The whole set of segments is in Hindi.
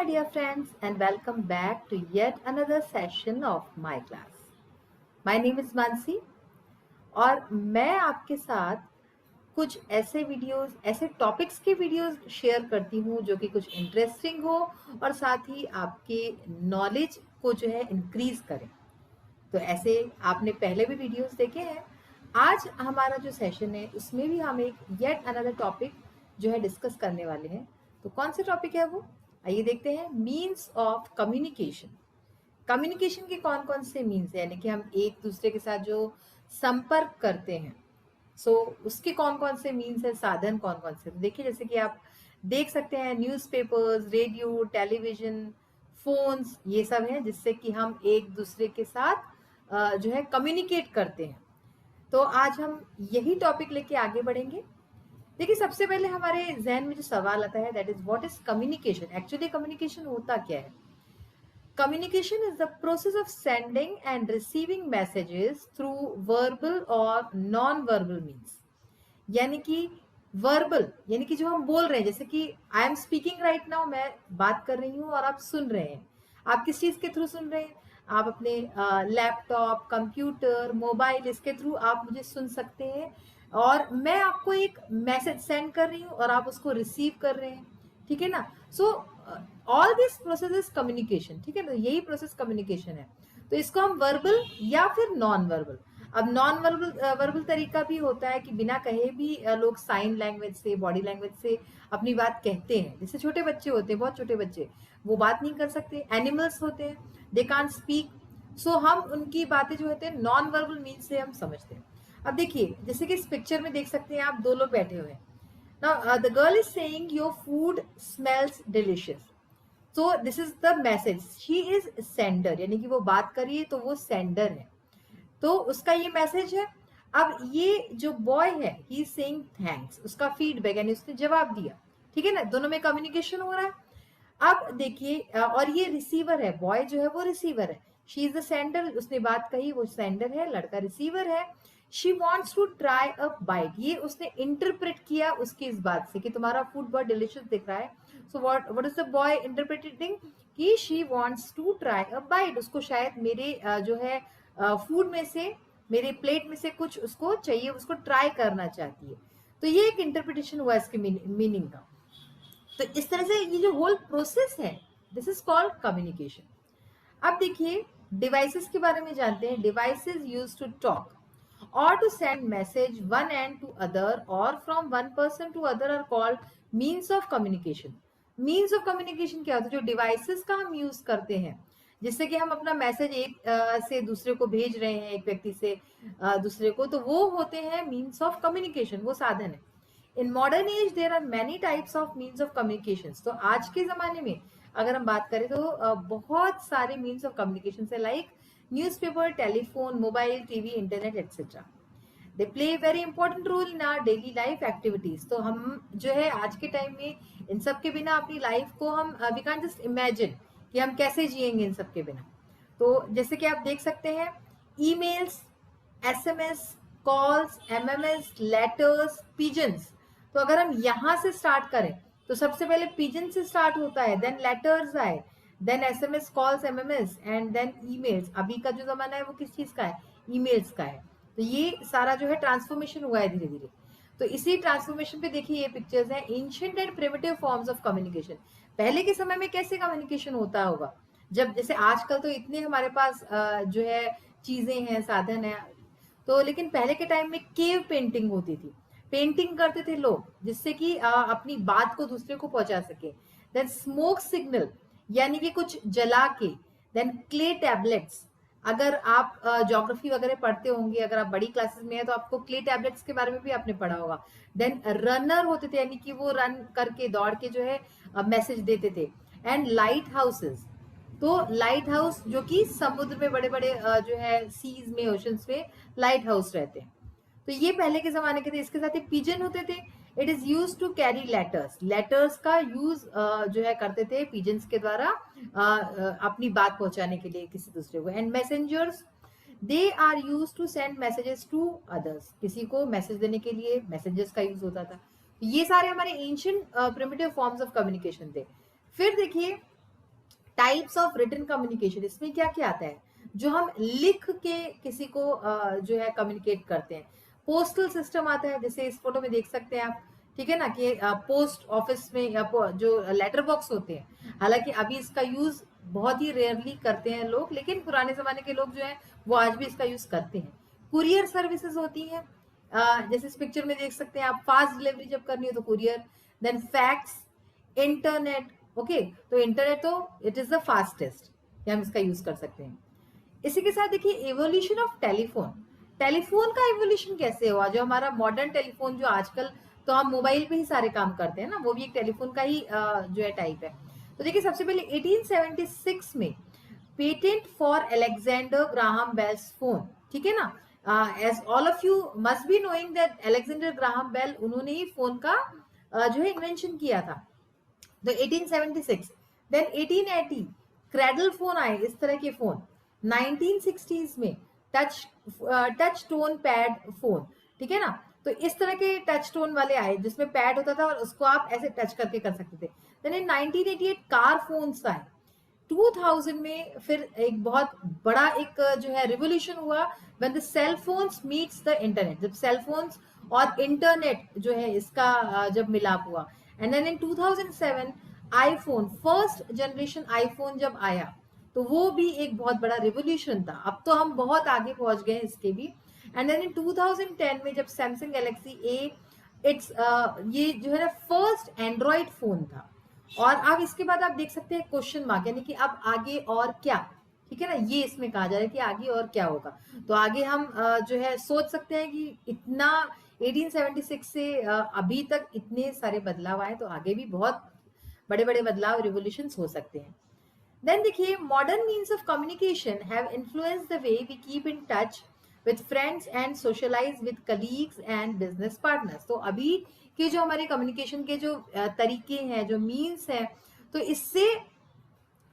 dear friends, and welcome back to yet another session of my class. My name is Mansi और मैं आपके साथ कुछ ऐसे वीडियोस, ऐसे टॉपिक्स के वीडियोस शेयर करती हूँ जो कि कुछ इंटरेस्टिंग हो और साथ ही आपके नॉलेज को जो है इंक्रीज करें। तो ऐसे आपने पहले भी वीडियोस देखे हैं। आज हमारा जो सेशन है उसमें भी हम एक येट अनदर टॉपिक जो है डिस्कस करने वाले हैं। तो कौन सा टॉपिक है वो, आइए देखते हैं। Means of communication. कम्युनिकेशन के कौन कौन से मीन्स है, यानी कि हम एक दूसरे के साथ जो संपर्क करते हैं, सो उसके कौन कौन से मीन्स है, साधन कौन कौन से। तो देखिए, जैसे कि आप देख सकते हैं न्यूज़पेपर्स, रेडियो, टेलीविजन, फोन्स, ये सब हैं जिससे कि हम एक दूसरे के साथ जो है कम्युनिकेट करते हैं। तो आज हम यही टॉपिक लेके आगे बढ़ेंगे। देखिए, सबसे पहले हमारे जहन में जो सवाल आता है that is what is communication. Actually communication होता क्या है? Communication is the process of sending and receiving messages through verbal or non-verbal means. यानी कि वर्बल यानी कि जो हम बोल रहे हैं, जैसे कि I am speaking right now, मैं बात कर रही हूँ और आप सुन रहे हैं। आप किस चीज के थ्रू सुन रहे हैं? आप अपने लैपटॉप, कंप्यूटर, मोबाइल, इसके थ्रू आप मुझे सुन सकते हैं और मैं आपको एक मैसेज सेंड कर रही हूँ और आप उसको रिसीव कर रहे हैं। ठीक है ना? So all this process is communication. ठीक है ना? यही प्रोसेस कम्युनिकेशन है। तो इसको हम वर्बल या फिर नॉन वर्बल, अब नॉन वर्बल वर्बल तरीका भी होता है कि बिना कहे भी लोग साइन लैंग्वेज से, बॉडी लैंग्वेज से अपनी बात कहते हैं। जैसे छोटे बच्चे होते हैं, बहुत छोटे बच्चे, वो बात नहीं कर सकते। एनिमल्स होते हैं, दे कांट स्पीक, सो हम उनकी बातें जो होते हैं नॉन वर्बल मीन से हम समझते हैं। अब देखिए, जैसे कि इस पिक्चर में देख सकते हैं आप, दो लोग बैठे हुए हैं। Now the girl is saying your food smells delicious. So this is the message, she is sender, यानी कि वो बात करिए तो वो सेंडर है, तो उसका ये मैसेज है। अब ये जो बॉय है, ही इज सेइंग थैंक्स, उसका फीडबैक यानी उसने जवाब दिया। ठीक है ना? दोनों में कम्युनिकेशन हो रहा है। अब देखिए, और ये रिसीवर है, बॉय जो है वो रिसीवर है, शी इज द सेंडर, उसने बात कही, वो सेंडर है, लड़का रिसीवर है। She wants to try a bite, ये उसने इंटरप्रेट किया उसकी इस बात से कि तुम्हारा फूड बहुत डिलिशियस दिख रहा है। So what is the boy interpreting कि she wants to try a bite, उसको शायद मेरे जो है फूड में से, मेरे प्लेट में से कुछ उसको चाहिए, उसको ट्राई करना चाहती है। तो ये एक इंटरप्रिटेशन हुआ इसके मीनिंग का। तो इस तरह से ये जो होल प्रोसेस है, दिस इज कॉल्ड कम्युनिकेशन। अब देखिए, डिवाइसेस के बारे में जानते हैं। Devices use to talk or to send message one end to other or from one person to other are called means of communication. means of communication क्या होता है? जो डिवाइसेस का हम यूज करते हैं जिससे कि हम अपना मैसेज एक से दूसरे को भेज रहे हैं, एक व्यक्ति से दूसरे को, तो वो होते हैं मीन्स ऑफ कम्युनिकेशन, वो साधन है। In modern age there are many types of means of communication. तो आज के जमाने में अगर हम बात करें तो बहुत सारे मीन्स ऑफ कम्युनिकेशन है, like newspaper, telephone, mobile, TV, internet etcetera. They play very important role in our daily life activities. तो हम जो है आज के टाइम में इन सब के बिना अपनी लाइफ को हम वी कैन जस्ट इमेजिन कि हम कैसे जिएंगे इन सब के बिना। तो जैसे कि आप देख सकते हैं, emails, SMS, calls, MMS, letters, pigeons. तो अगर हम यहाँ से स्टार्ट करें तो सबसे पहले पिजन से स्टार्ट होता है, देन लेटर्स आए, then SMS, calls, MMS and then emails. अभी का जो जमाना है वो किस चीज का है? ईमेल्स का है। तो ये सारा जो है ट्रांसफॉर्मेशन हुआ है धीरे धीरे। तो इसी ट्रांसफॉर्मेशन पे देखिए, ये पिक्चर्स हैं ancient and primitive forms of communication. पहले के समय में कैसे कम्युनिकेशन होता होगा? जब जैसे आजकल तो इतने हमारे पास जो है चीजें हैं, साधन है, तो लेकिन पहले के टाइम में केव पेंटिंग होती थी। पेंटिंग करते थे लोग जिससे कि अपनी बात को दूसरे को पहुंचा सके। देन स्मोक सिग्नल, यानी कि कुछ जला के। देन क्ले टैबलेट्स, अगर आप ज्योग्राफी वगैरह पढ़ते होंगे, अगर आप बड़ी क्लासेस में है तो आपको क्ले टैबलेट्स के बारे में भी आपने पढ़ा होगा। देन रनर होते थे, यानी कि वो रन करके, दौड़ के जो है मैसेज देते थे। एंड लाइट हाउसेस, तो लाइट हाउस जो कि समुद्र में बड़े बड़े जो है सीज में, ओशंस में लाइट हाउस रहते हैं। तो ये पहले के जमाने के थे। इसके साथ ही पिजन होते थे। It is use to carry letters, letters का यूज जो है करते थे पिजन्स के द्वारा अपनी बात पहुंचाने के लिए किसी दूसरे को। And messengers, they are use to send messages to others, किसी को मैसेज देने के लिए मैसेंजर्स का यूज होता था। ये सारे हमारे ancient primitive forms of communication थे। फिर देखिए, टाइप्स ऑफ रिटन कम्युनिकेशन, इसमें क्या क्या आता है, जो हम लिख के किसी को जो है कम्युनिकेट करते हैं। पोस्टल सिस्टम आता है, जैसे इस फोटो में देख सकते हैं आप, ठीक है ना, कि पोस्ट ऑफिस में या जो लेटर बॉक्स होते हैं, हालांकि अभी इसका यूज बहुत ही रेयरली करते हैं लोग, लेकिन पुराने जमाने के लोग जो है वो आज भी इसका यूज करते हैं। कुरियर सर्विसेज होती हैं, जैसे इस पिक्चर में देख सकते हैं आप, फास्ट डिलीवरी जब करनी हो तो courier. Then fax, internet, okay, तो इंटरनेट तो इट इज द फास्टेस्ट, हम इसका यूज कर सकते हैं। इसी के साथ देखिए एवोल्यूशन ऑफ टेलीफोन, टेलीफोन का एवोल्यूशन कैसे हुआ, जो हमारा मॉडर्न टेलीफोन जो आजकल तो हम मोबाइल पे ही सारे काम करते हैं ना, वो भी एक टेलीफोन का ही जो है टाइप है। तो देखिए सबसे पहले 1876 में patent for Alexander Graham Bell's phone, ठीक है ना, as all of you must be knowing that Alexander Graham Bell उन्होंने ही फोन का जो है इन्वेंशन किया था, तो 1876। देन 1880 क्रैडल फोन आए, इस तरह के फोन। 1960s में टच टोन पैड फोन, ठीक है ना, तो इस तरह के टच टोन वाले आए जिसमें पैड होता था और उसको आप ऐसे टच करके कर सकते थे। देन इन 1988 कार फोन्स आए। 2000 में फिर एक बहुत बड़ा एक जो है रिवोल्यूशन हुआ, when the cell phones meets the internet, जब सेल फोन्स और इंटरनेट जो है इसका जब मिलाप हुआ। And then in 2007 iPhone, first generation iPhone जब आया, तो वो भी एक बहुत बड़ा रिवोल्यूशन था। अब तो हम बहुत आगे पहुंच गए इसके भी। एंड देन इन 2010 में जब सैमसंग गैलेक्सी ए, इट्स ये जो है ना फर्स्ट एंड्रॉइड फोन था। और अब इसके बाद आप देख सकते हैं क्वेश्चन मार्क, यानी कि अब आगे और क्या, ठीक है ना, ये इसमें कहा जा रहा है कि आगे और क्या होगा। तो आगे हम जो है सोच सकते हैं कि इतना 1876 से अभी तक इतने सारे बदलाव आए, तो आगे भी बहुत बड़े बड़े बदलाव, रिवोल्यूशंस हो सकते हैं। देन देखिए modern means of communication have influenced the way we keep in touch with friends and socialise with colleagues and business partners. तो अभी के जो हमारे कम्युनिकेशन के जो तरीके हैं, जो मीन्स हैं, तो इससे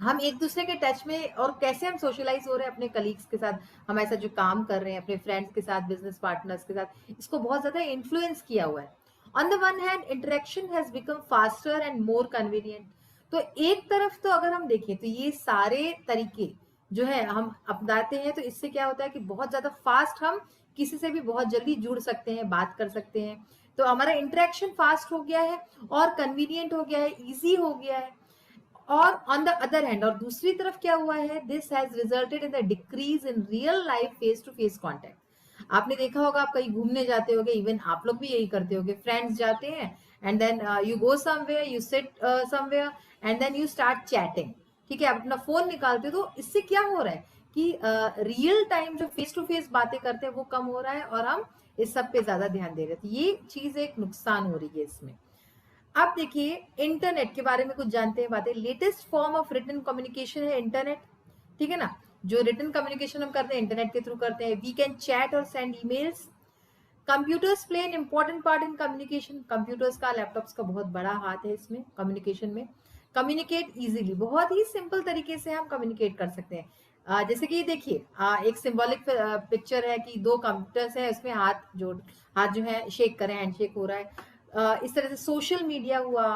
हम एक दूसरे के टच में, और कैसे हम सोशलाइज हो रहे हैं अपने कलीग्स के साथ, हमारे साथ जो काम कर रहे हैं, अपने फ्रेंड्स के साथ, बिजनेस पार्टनर्स के साथ, इसको बहुत ज्यादा इन्फ्लुएंस किया हुआ है। On the one hand interaction has become faster and more convenient. तो एक तरफ तो अगर हम देखें तो ये सारे तरीके जो है हम अपनाते हैं, तो इससे क्या होता है कि बहुत ज्यादा फास्ट हम किसी से भी बहुत जल्दी जुड़ सकते हैं, बात कर सकते हैं। तो हमारा इंटरेक्शन फास्ट हो गया है और कन्वीनियंट हो गया है, इजी हो गया है। और ऑन द अदर हैंड, और दूसरी तरफ क्या हुआ है, this has resulted in the decrease in real life face to face contact. आपने देखा होगा, आप कहीं घूमने जाते होगे, इवन आप लोग भी यही करते होगे, फ्रेंड्स जाते हैं and then you go somewhere, you sit somewhere and then you start chatting, ठीक है, आप अपना फोन निकालते हो। तो इससे क्या हो रहा है कि रियल टाइम जो फेस टू फेस बातें करते हैं वो कम हो रहा है, और हम इस सब पे ज्यादा ध्यान दे रहे थे। ये चीज एक नुकसान हो रही है इसमें। अब देखिए इंटरनेट के बारे में कुछ जानते हैं बातें। Latest form of written communication है इंटरनेट, ठीक है ना, जो रिटन कम्युनिकेशन हम करते हैं इंटरनेट के थ्रू करते हैं। वी कैन चैट और send emails. Computers play an important part in communication. Computers का, लैपटॉप्स का बहुत बड़ा हाथ है इसमें, कम्युनिकेशन में। कम्युनिकेट इजीली, बहुत ही सिंपल तरीके से हम कम्युनिकेट कर सकते हैं। जैसे कि देखिए एक सिंबॉलिक पिक्चर है कि दो कंप्यूटर्स है, उसमें हाथ जो है शेक करें, हैंडशेक हो रहा है। इस तरह से सोशल मीडिया हुआ,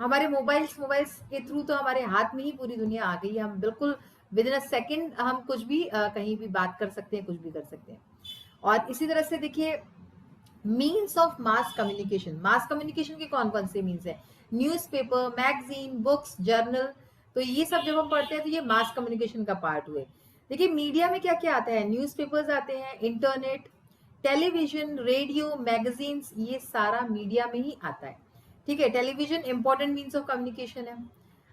हमारे मोबाइल्स के थ्रू तो हमारे हाथ में ही पूरी दुनिया आ गई है। हम बिल्कुल विद इन अ सेकेंड हम कुछ भी कहीं भी बात कर सकते हैं, कुछ भी कर सकते हैं। और इसी तरह से देखिए means of mass communication. Mass communication के कौन कौन से मीन्स है, न्यूज़पेपर, मैगजीन, बुक्स, जर्नल। तो ये सब जब हम पढ़ते हैं तो ये मास कम्युनिकेशन का पार्ट हुए। देखिए मीडिया में क्या क्या आता है, न्यूज़पेपर्स आते हैं, इंटरनेट, टेलीविजन, रेडियो, मैगजीन्स, ये सारा मीडिया में ही आता है, ठीक है। Television important means of communication है।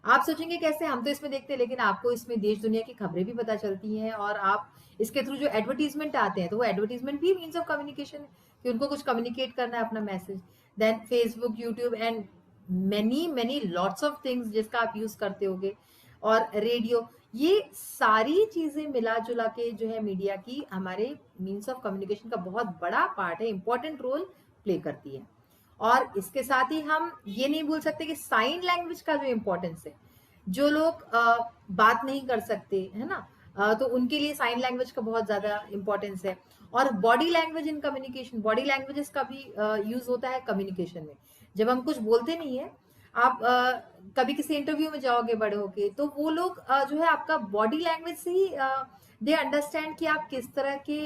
आप सोचेंगे कैसे, हम तो इसमें देखते हैं, लेकिन आपको इसमें देश दुनिया की खबरें भी पता चलती हैं, और आप इसके थ्रू जो एडवर्टीजमेंट आते हैं, तो वो एडवर्टीजमेंट भी मीन्स ऑफ कम्युनिकेशन है, कि उनको कुछ कम्युनिकेट करना है अपना message. Then Facebook, YouTube and many many lots of things जिसका आप यूज करते होगे, और रेडियो, ये सारी चीजें मिला जुला के जो है मीडिया की हमारे मीन्स ऑफ कम्युनिकेशन का बहुत बड़ा पार्ट है, इंपॉर्टेंट रोल प्ले करती है। और इसके साथ ही हम ये नहीं भूल सकते कि साइन लैंग्वेज का जो इम्पोर्टेंस है, जो लोग बात नहीं कर सकते है ना, तो उनके लिए साइन लैंग्वेज का बहुत ज्यादा इंपॉर्टेंस है। और body language in communication, body languages का भी यूज होता है कम्युनिकेशन में, जब हम कुछ बोलते नहीं है। आप कभी किसी इंटरव्यू में जाओगे बड़े होके, तो वो लोग जो है आपका बॉडी लैंग्वेज से ही दे अंडरस्टैंड कि आप किस तरह के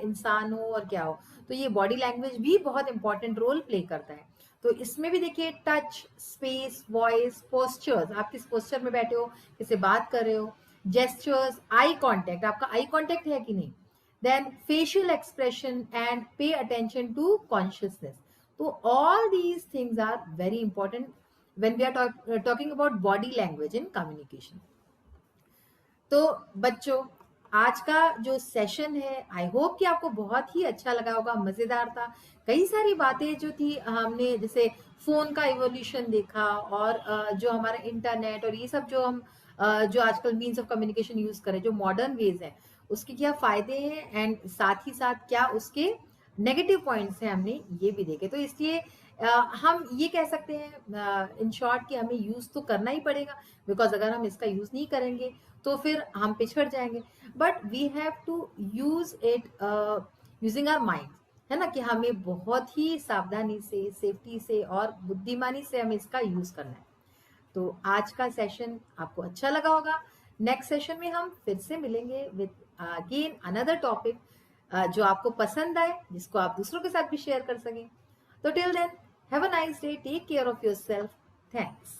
इंसान हो और क्या हो। तो ये बॉडी लैंग्वेज भी बहुत इंपॉर्टेंट रोल प्ले करता है। तो इसमें भी देखिए टच, स्पेस, वॉइस, पोस्चर्स, आप किस पोस्चर में बैठे हो, किससे बात कर रहे हो, जेस्चर्स, आई कांटेक्ट, आपका आई कांटेक्ट है कि नहीं, then facial expression and pay attention to consciousness. तो all these things are very important when we are talking about body language in communication. तो बच्चों, आज का जो सेशन है, आई होप कि आपको बहुत ही अच्छा लगा होगा, मजेदार था। कई सारी बातें जो थी हमने, जैसे फोन का इवोल्यूशन देखा, और जो हमारा इंटरनेट और ये सब जो हम जो आजकल मीन्स ऑफ कम्युनिकेशन यूज करें, जो मॉडर्न वेज है, उसके क्या फायदे हैं एंड साथ ही साथ क्या उसके नेगेटिव पॉइंट्स हैं, हमने ये भी देखे। तो इसलिए हम ये कह सकते हैं इन शॉर्ट कि हमें यूज तो करना ही पड़ेगा, बिकॉज अगर हम इसका यूज नहीं करेंगे तो फिर हम पिछड़ जाएंगे। But we have to use it using our mind, है ना, कि हमें बहुत ही सावधानी से, सेफ्टी से और बुद्धिमानी से हमें इसका यूज करना है। तो आज का सेशन आपको अच्छा लगा होगा। नेक्स्ट सेशन में हम फिर से मिलेंगे विद अगेन अनदर टॉपिक जो आपको पसंद आए, जिसको आप दूसरों के साथ भी शेयर कर सकें। तो till then, have a nice day, take care of yourself, thanks.